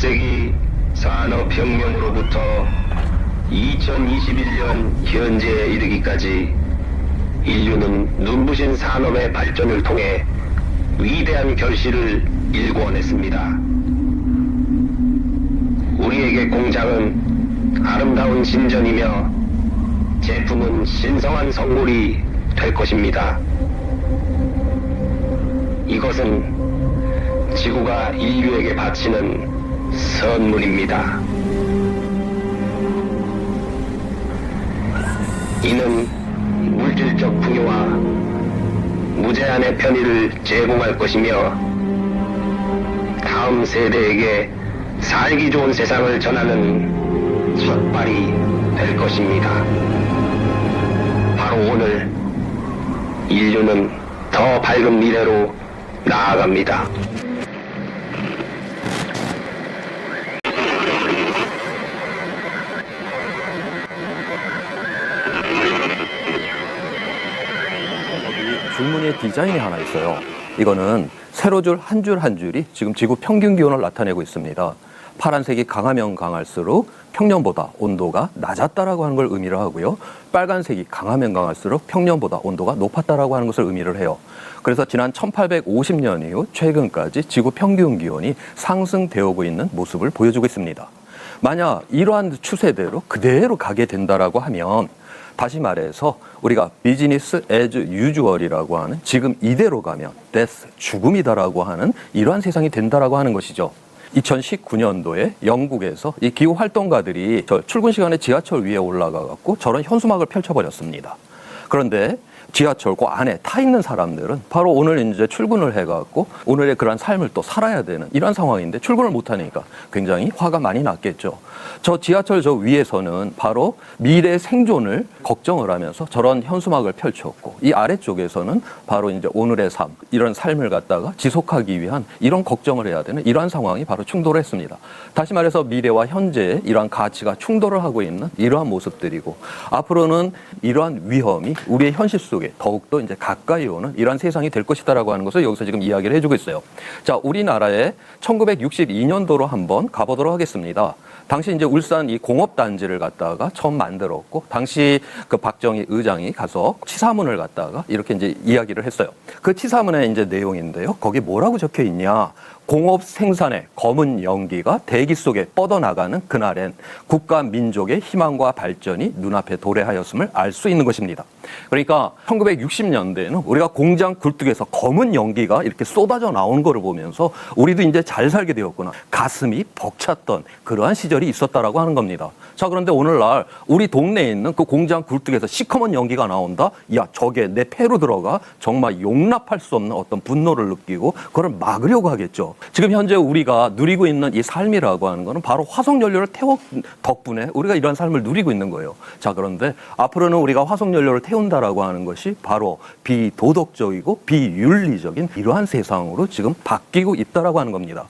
21세기 산업혁명으로부터 2021년 현재에 이르기까지 인류는 눈부신 산업의 발전을 통해 위대한 결실을 일궈냈습니다. 우리에게 공장은 아름다운 신전이며 제품은 신성한 성물이 될 것입니다. 이것은 지구가 인류에게 바치는 선물입니다. 이는 물질적 풍요와 무제한의 편의를 제공할 것이며 다음 세대에게 살기 좋은 세상을 전하는 첫발이 될 것입니다. 바로 오늘 인류는 더 밝은 미래로 나아갑니다. 줄무늬의 디자인이 하나 있어요. 이거는 세로줄 한 줄 한 줄이 지금 지구 평균 기온을 나타내고 있습니다. 파란색이 강하면 강할수록 평년보다 온도가 낮았다라고 하는 걸 의미를 하고요. 빨간색이 강하면 강할수록 평년보다 온도가 높았다라고 하는 것을 의미를 해요. 그래서 지난 1850년 이후 최근까지 지구 평균 기온이 상승되어 오고 있는 모습을 보여주고 있습니다. 만약 이러한 추세대로 그대로 가게 된다라고 하면 다시 말해서 우리가 비즈니스 애즈 유주얼이라고 하는 지금 이대로 가면 데스, 죽음이다라고 하는 이러한 세상이 된다라고 하는 것이죠. 2019년도에 영국에서 이 기후 활동가들이 출근 시간에 지하철 위에 올라가 갖고 저런 현수막을 펼쳐버렸습니다. 그런데 지하철 그 안에 타 있는 사람들은 바로 오늘 이제 출근을 해갖고 오늘의 그러한 삶을 또 살아야 되는 이런 상황인데 출근을 못하니까 굉장히 화가 많이 났겠죠. 저 지하철 저 위에서는 바로 미래 생존을 걱정을 하면서 저런 현수막을 펼쳤고 이 아래쪽에서는 바로 이제 오늘의 삶, 이런 삶을 갖다가 지속하기 위한 이런 걱정을 해야 되는 이러한 상황이 바로 충돌을 했습니다. 다시 말해서 미래와 현재의 이러한 가치가 충돌을 하고 있는 이러한 모습들이고 앞으로는 이러한 위험이 우리의 현실 속에 더욱더 이제 가까이 오는 이러한 세상이 될 것이다라고 하는 것을 여기서 지금 이야기를 해주고 있어요. 자, 우리나라에 1962년도로 한번 가보도록 하겠습니다. 당시 이제 울산 이 공업단지를 갖다가 처음 만들었고, 당시 그 박정희 의장이 가서 치사문을 갖다가 이렇게 이제 이야기를 했어요. 그 치사문의 이제 내용인데요. 거기 뭐라고 적혀 있냐. 공업 생산의 검은 연기가 대기 속에 뻗어나가는 그날엔 국가 민족의 희망과 발전이 눈앞에 도래하였음을 알 수 있는 것입니다. 그러니까 1960년대에는 우리가 공장 굴뚝에서 검은 연기가 이렇게 쏟아져 나오는 거를 보면서 우리도 이제 잘 살게 되었구나. 가슴이 벅찼던 그러한 시절이 있었다라고 하는 겁니다. 자, 그런데 오늘날 우리 동네에 있는 그 공장 굴뚝에서 시커먼 연기가 나온다? 야, 저게 내 폐로 들어가 정말 용납할 수 없는 어떤 분노를 느끼고 그걸 막으려고 하겠죠. 지금 현재 우리가 누리고 있는 이 삶이라고 하는 거는 바로 화석연료를 태워 덕분에 우리가 이런 삶을 누리고 있는 거예요. 자, 그런데 앞으로는 우리가 화석연료를 태운다라고 하는 것이 바로 비도덕적이고 비윤리적인 이러한 세상으로 지금 바뀌고 있다라고 하는 겁니다.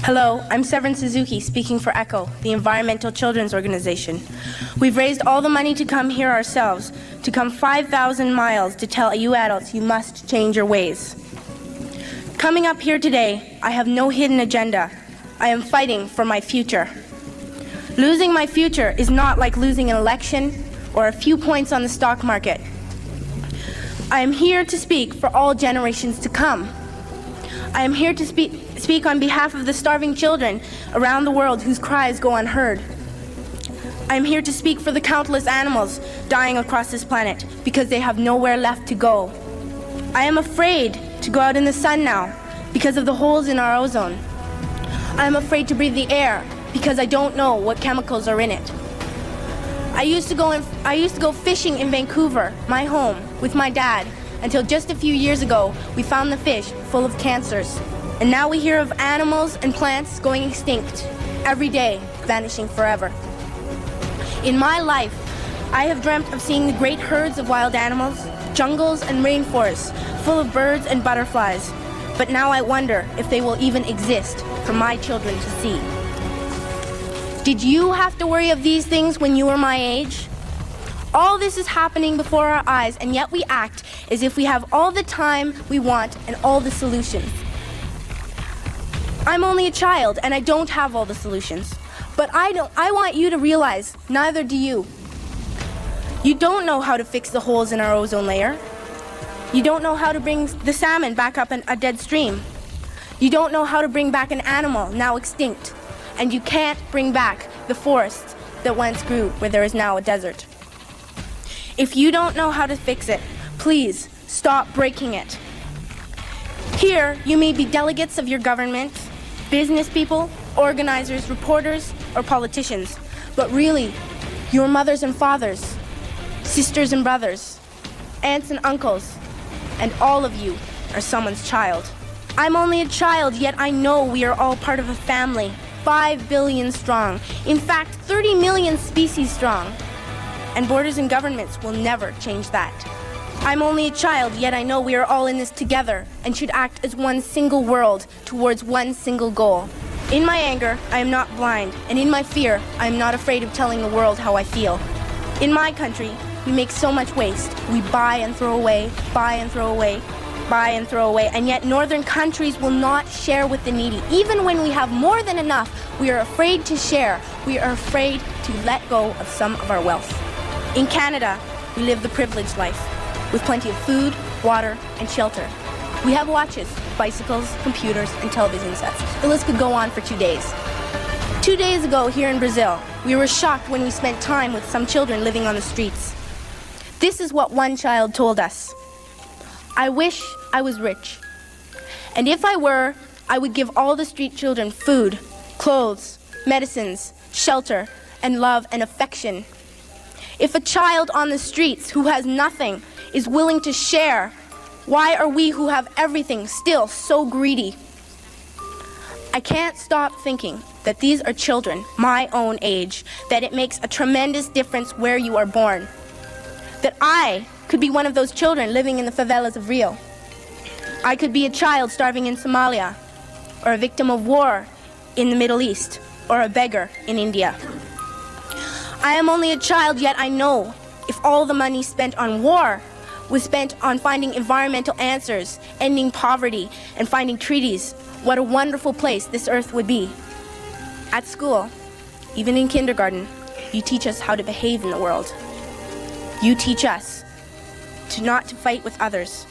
Hello, I'm Severin Suzuki speaking for ECHO, the Environmental Children's Organization. We've raised all the money to come here ourselves, to come 5,000 miles to tell you adults you must change your ways. Coming up here today, I have no hidden agenda. I am fighting for my future. Losing my future is not like losing an election or a few points on the stock market. I am here to speak for all generations to come. I am here to speak on behalf of the starving children around the world whose cries go unheard. I am here to speak for the countless animals dying across this planet because they have nowhere left to go. I am afraid to go out in the sun now because of the holes in our ozone. I am afraid to breathe the air because I don't know what chemicals are in it. I used to go fishing in Vancouver, my home, with my dad, until just a few years ago we found the fish full of cancers. And now we hear of animals and plants going extinct, every day vanishing forever. In my life, I have dreamt of seeing the great herds of wild animals, jungles and rainforests full of birds and butterflies. But now I wonder if they will even exist for my children to see. Did you have to worry of these things when you were my age? All this is happening before our eyes, and yet we act as if we have all the time we want and all the solutions. I'm only a child and I don't have all the solutions. But I want you to realize neither do you. You don't know how to fix the holes in our ozone layer. You don't know how to bring the salmon back up a dead stream. You don't know how to bring back an animal now extinct. And you can't bring back the forest that once grew where there is now a desert. If you don't know how to fix it, please stop breaking it. Here, you may be delegates of your government, business people, organizers, reporters, or politicians, but really, your mothers and fathers, sisters and brothers, aunts and uncles, and all of you are someone's child. I'm only a child, yet I know we are all part of a family, 5 billion strong, in fact, 30 million species strong. And borders and governments will never change that. I'm only a child, yet I know we are all in this together and should act as one single world towards one single goal. In my anger, I am not blind, and in my fear, I am not afraid of telling the world how I feel. In my country, we make so much waste. We buy and throw away, buy and throw away, buy and throw away, and yet northern countries will not share with the needy. Even when we have more than enough, we are afraid to share. We are afraid to let go of some of our wealth. In Canada, we live the privileged life, with plenty of food, water, and shelter. We have watches, bicycles, computers, and television sets. The list could go on for 2 days. 2 days ago, here in Brazil, we were shocked when we spent time with some children living on the streets. This is what one child told us. I wish I was rich. And if I were, I would give all the street children food, clothes, medicines, shelter, and love and affection. If a child on the streets who has nothing is willing to share, why are we who have everything still so greedy? I can't stop thinking that these are children my own age, that it makes a tremendous difference where you are born. That I could be one of those children living in the favelas of Rio. I could be a child starving in Somalia, or a victim of war in the Middle East, or a beggar in India. I am only a child, yet I know if all the money spent on war was spent on finding environmental answers, ending poverty, and finding treaties, what a wonderful place this earth would be. At school, even in kindergarten, you teach us how to behave in the world. You teach us to not to fight with others,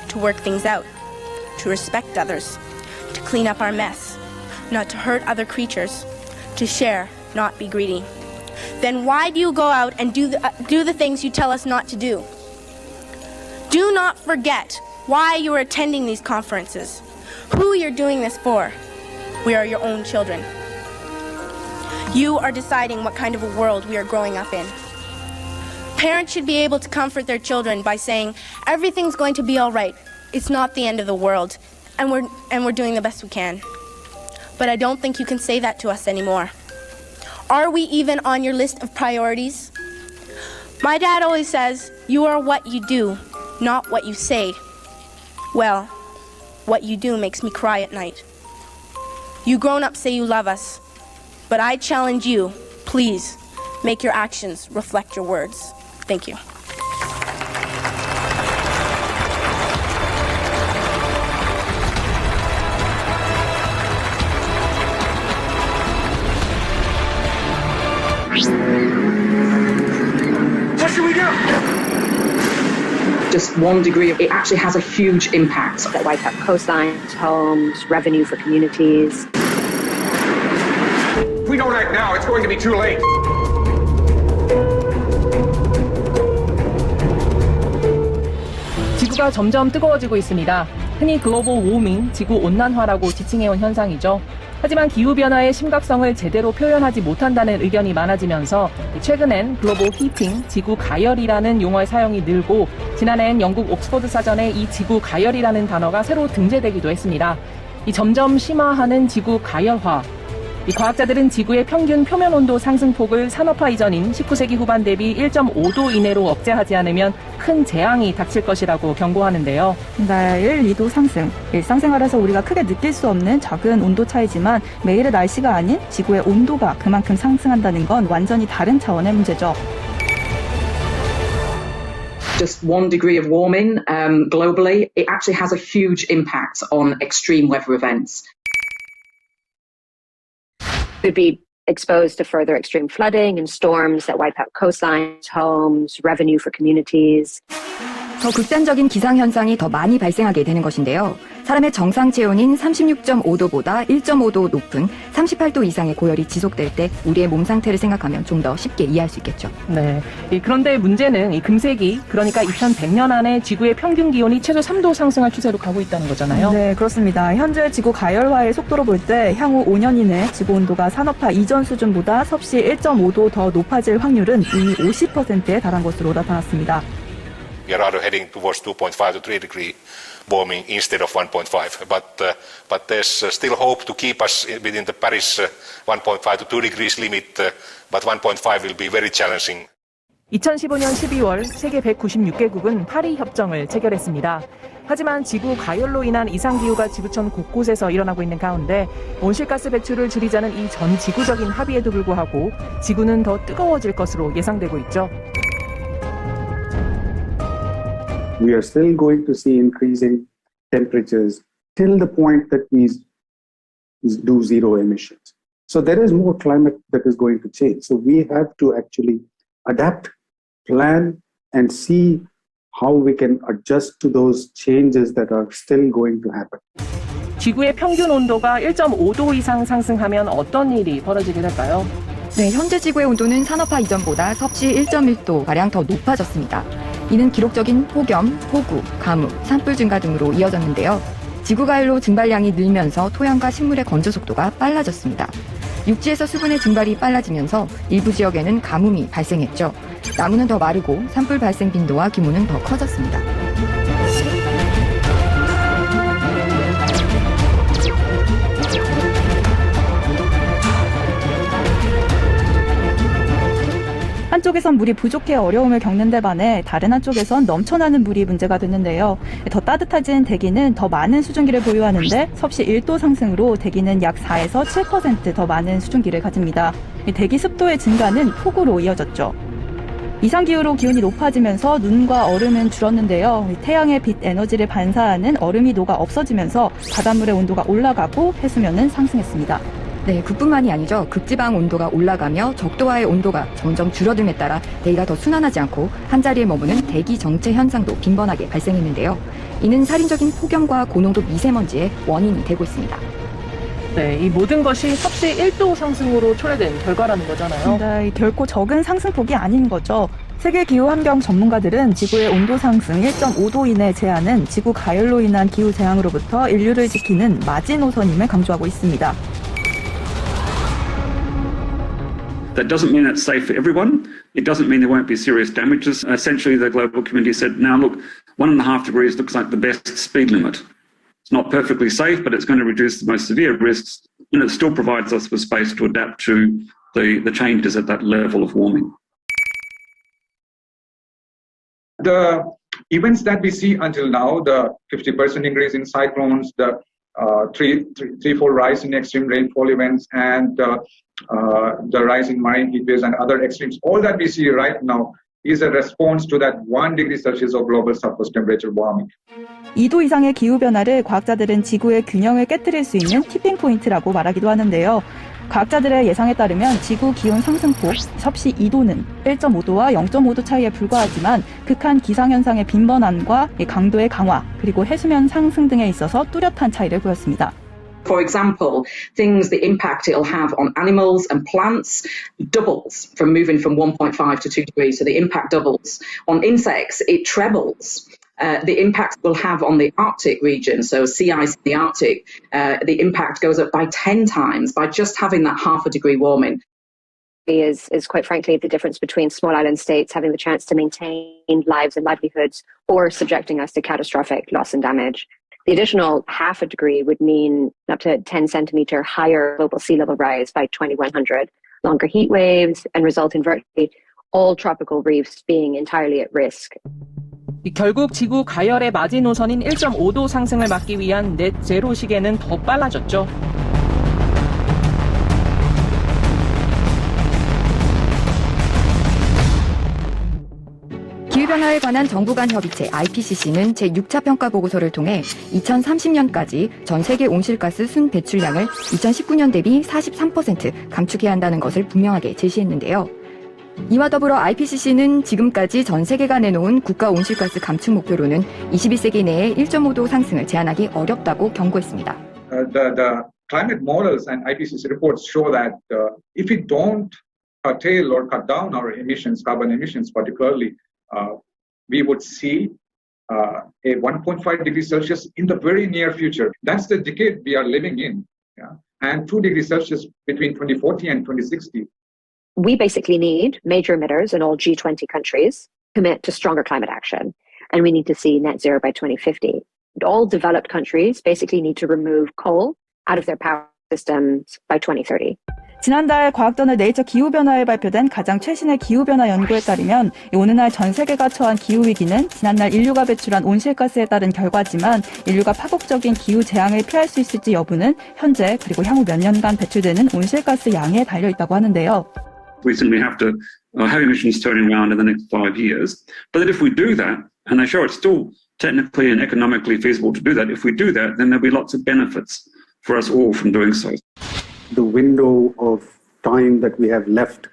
to work things out, to respect others, to clean up our mess, not to hurt other creatures, to share, not be greedy. Then why do you go out and do the things you tell us not to do? Do not forget why you are attending these conferences, who you're doing this for. We are your own children. You are deciding what kind of a world we are growing up in. Parents should be able to comfort their children by saying, everything's going to be all right. It's not the end of the world, and we're doing the best we can. But I don't think you can say that to us anymore. Are we even on your list of priorities? My dad always says, you are what you do, not what you say. Well, what you do makes me cry at night. You grown-ups say you love us, but I challenge you, please, make your actions reflect your words. Thank you. What should we do? Just 1 degree, it actually has a huge impact. That wipe out coastlines, homes, revenue for communities. If we don't act now, it's going to be too late. 지구가 점점 뜨거워지고 있습니다. 흔히 글로벌 워밍, 지구 온난화라고 지칭해온 현상이죠. 하지만 기후변화의 심각성을 제대로 표현하지 못한다는 의견이 많아지면서 최근엔 글로벌 히팅, 지구 가열이라는 용어의 사용이 늘고 지난해엔 영국 옥스퍼드 사전에 이 지구 가열이라는 단어가 새로 등재되기도 했습니다. 이 점점 심화하는 지구 가열화. 이 과학자들은 지구의 평균 표면 온도 상승폭을 산업화 이전인 19세기 후반 대비 1.5도 이내로 억제하지 않으면 큰 재앙이 닥칠 것이라고 경고하는데요. 매일 2도 상승, 일상생활에서 우리가 크게 느낄 수 없는 작은 온도 차이지만 매일의 날씨가 아닌 지구의 온도가 그만큼 상승한다는 건 완전히 다른 차원의 문제죠. Just 1 degree of warming globally, it actually has a huge impact on extreme weather events. Could be exposed to further extreme flooding and storms that wipe out coastlines, homes, revenue for communities. 더 극단적인 기상현상이 더 많이 발생하게 되는 것인데요. 사람의 정상 체온인 36.5도보다 1.5도 높은 38도 이상의 고열이 지속될 때 우리의 몸 상태를 생각하면 좀 더 쉽게 이해할 수 있겠죠. 네. 그런데 문제는 이 금세기, 그러니까 2100년 안에 지구의 평균 기온이 최소 3도 상승할 추세로 가고 있다는 거잖아요. 네, 그렇습니다. 현재 지구 가열화의 속도로 볼 때 향후 5년 이내 지구 온도가 산업화 이전 수준보다 섭씨 1.5도 더 높아질 확률은 이미 50%에 달한 것으로 나타났습니다. We are rather heading towards 2.5 to 3 degree warming instead of 1.5. But there's still hope to keep us within the Paris 1.5 to 2 degrees limit, but 1.5 will be very challenging. 2015년 12월 세계 196개국은 파리 협정을 체결했습니다. 하지만 지구 가열로 인한 이상기후가 지구촌 곳곳에서 일어나고 있는 가운데 온실가스 배출을 줄이자는 이 전 지구적인 합의에도 불구하고 지구는 더 뜨거워질 것으로 예상되고 있죠. We are still going to see increasing temperatures till the point that we do zero emissions. So there is more climate that is going to change. So we have to actually adapt, plan, and see how we can adjust to those changes that are still going to happen. 지구의 평균 온도가 1.5도 이상 상승하면 어떤 일이 벌어지게 될까요? 네, 현재 지구의 온도는 산업화 이전보다 섭씨 1.1도가량 더 높아졌습니다. 이는 기록적인 폭염, 폭우, 가뭄, 산불 증가 등으로 이어졌는데요. 지구 가열로 증발량이 늘면서 토양과 식물의 건조 속도가 빨라졌습니다. 육지에서 수분의 증발이 빨라지면서 일부 지역에는 가뭄이 발생했죠. 나무는 더 마르고 산불 발생 빈도와 규모는 더 커졌습니다. 한쪽에선 물이 부족해 어려움을 겪는 데 반해 다른 한쪽에선 넘쳐나는 물이 문제가 됐는데요. 더 따뜻해진 대기는 더 많은 수증기를 보유하는데 섭씨 1도 상승으로 대기는 약 4에서 7% 더 많은 수증기를 가집니다. 대기 습도의 증가는 폭우로 이어졌죠. 이상기후로 기온이 높아지면서 눈과 얼음은 줄었는데요. 태양의 빛 에너지를 반사하는 얼음이 녹아 없어지면서 바닷물의 온도가 올라가고 해수면은 상승했습니다. 네, 그뿐만이 아니죠. 극지방 온도가 올라가며 적도와의 온도가 점점 줄어듦에 따라 대기가 더 순환하지 않고 한자리에 머무는 대기 정체 현상도 빈번하게 발생했는데요. 이는 살인적인 폭염과 고농도 미세먼지의 원인이 되고 있습니다. 네, 이 모든 것이 섭씨 1도 상승으로 초래된 결과라는 거잖아요. 네, 결코 적은 상승폭이 아닌 거죠. 세계 기후환경 전문가들은 지구의 온도 상승 1.5도 이내 제한은 지구 가열로 인한 기후 재앙으로부터 인류를 지키는 마지노선임을 강조하고 있습니다. That doesn't mean it's safe for everyone. It doesn't mean there won't be serious damages. Essentially, the global community said, now look, 1.5 degrees looks like the best speed limit. It's not perfectly safe, but it's going to reduce the most severe risks, and it still provides us with space to adapt to the changes at that level of warming. The events that we see until now, the 50% increase in cyclones, the threefold rise in extreme rainfall events, and the rise in marine heat waves and other extremes, all that we see right now is a response to that 1 degree Celsius of global surface temperature warming. 2도 이상의 기후변화를 과학자들은 지구의 균형을 깨뜨릴 수 있는 티핑 포인트라고 말하기도 하는데요. 과학자들의 예상에 따르면 지구 기온 상승폭 섭씨 2도는 1.5도와 0.5도 차이에 불과하지만 극한 기상현상의 빈번함과 강도의 강화 그리고 해수면 상승 등에 있어서 뚜렷한 차이를 보였습니다. For example, the impact it'll have on animals and plants doubles from moving from 1.5 to 2 degrees. So the impact doubles. On insects, it trebles. The impact will have on the Arctic region, so sea ice in the Arctic, the impact goes up by 10 times by just having that half a degree warming. Is quite frankly the difference between small island states having the chance to maintain lives and livelihoods or subjecting us to catastrophic loss and damage. The additional half a degree would mean up to 10 centimeter higher global sea level rise by 2100, longer heat waves, and result in virtually all tropical reefs being entirely at risk. 결국 지구 가열의 마지노선인 1.5도 상승을 막기 위한 넷 제로 시계는 더 빨라졌죠. 기후변화 기후변화에 관한 정부 간 협의체 IPCC는 제6차 평가 보고서를 통해 2030년까지 전 세계 온실가스 순 배출량을 2019년 대비 43% 감축해야 한다는 것을 분명하게 제시했는데요. 이와 더불어 IPCC는 지금까지 전 세계가 내놓은 국가 온실가스 감축 목표로는 21세기 내에 1.5도 상승을 제한하기 어렵다고 경고했습니다. The climate models and IPCC reports show that if we don't curtail or cut down our emissions, carbon emissions particularly, we would see a 1.5 degrees Celsius in the very near future. That's the decade we are living in. Yeah? And 2 degrees Celsius between 2040 and 2060. We basically need major emitters in all G20 countries commit to stronger climate action. And we need to see net zero by 2050. All developed countries basically need to remove coal out of their power systems by 2030. 지난달 과학저널 네이처 기후변화에 발표된 가장 최신의 기후변화 연구에 따르면 오늘날 전 세계가 처한 기후위기는 지난날 인류가 배출한 온실가스에 따른 결과지만 인류가 파국적인 기후재앙을 피할 수 있을지 여부는 현재 그리고 향후 몇 년간 배출되는 온실가스 양에 달려있다고 하는데요. We simply have to have emissions turning around in the next 5 years. But that if we do that, and they show it's still technically and economically feasible to do that, if we do that, then there'll be lots of benefits for us all from doing so. The window of time that we have left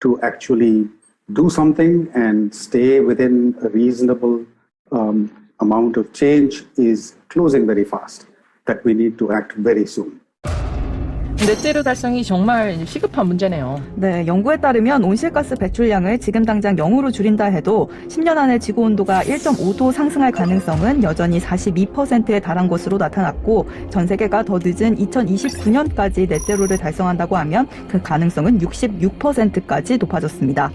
to actually do something and stay within a reasonable amount of change is closing very fast, that we need to act very soon. 넷제로 달성이 정말 시급한 문제네요. 네, 연구에 따르면 온실가스 배출량을 지금 당장 0으로 줄인다 해도 10년 안에 지구온도가 1.5도 상승할 가능성은 여전히 42%에 달한 것으로 나타났고 전 세계가 더 늦은 2029년까지 넷제로를 달성한다고 하면 그 가능성은 66%까지 높아졌습니다.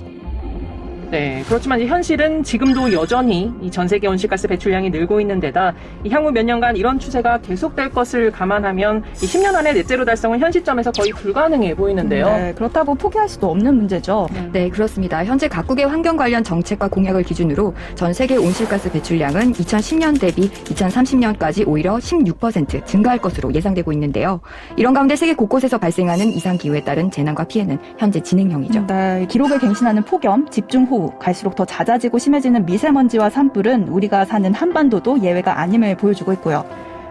네, 그렇지만 현실은 지금도 여전히 이 전 세계 온실가스 배출량이 늘고 있는 데다 이 향후 몇 년간 이런 추세가 계속될 것을 감안하면 이 10년 안에 넷제로 달성은 현 시점에서 거의 불가능해 보이는데요. 네, 그렇다고 포기할 수도 없는 문제죠. 네, 그렇습니다. 현재 각국의 환경 관련 정책과 공약을 기준으로 전 세계 온실가스 배출량은 2010년 대비 2030년까지 오히려 16% 증가할 것으로 예상되고 있는데요. 이런 가운데 세계 곳곳에서 발생하는 이상기후에 따른 재난과 피해는 현재 진행형이죠. 네, 기록을 갱신하는 폭염, 집중호우, 갈수록 더 잦아지고 심해지는 미세먼지와 산불은 우리가 사는 한반도도 예외가 아님을 보여주고 있고요.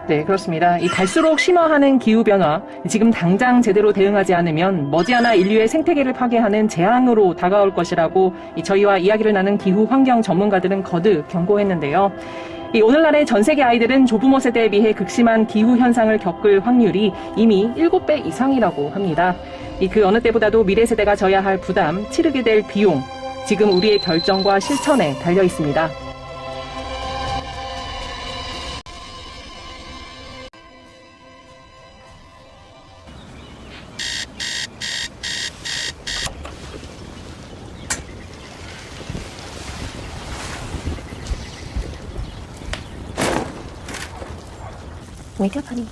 네, 그렇습니다. 이 갈수록 심화하는 기후변화, 지금 당장 제대로 대응하지 않으면 머지않아 인류의 생태계를 파괴하는 재앙으로 다가올 것이라고 저희와 이야기를 나눈 기후 환경 전문가들은 거듭 경고했는데요. 오늘날의 전 세계 아이들은 조부모 세대에 비해 극심한 기후 현상을 겪을 확률이 이미 7배 이상이라고 합니다. 그 어느 때보다도 미래 세대가 져야 할 부담, 치르게 될 비용, 지금 우리의 결정과 실천에 달려 있습니다. Wake up, honey.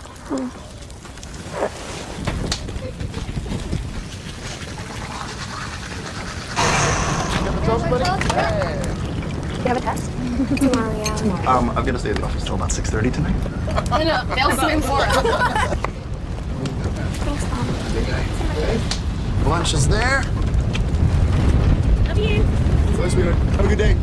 You have a test? Tomorrow, yeah. I'm gonna stay at the office till about 6:30 tonight. I know, they'll swim for us. Thanks, Mom. Lunch is there. Love you. Bye, sweetheart. Have a good day.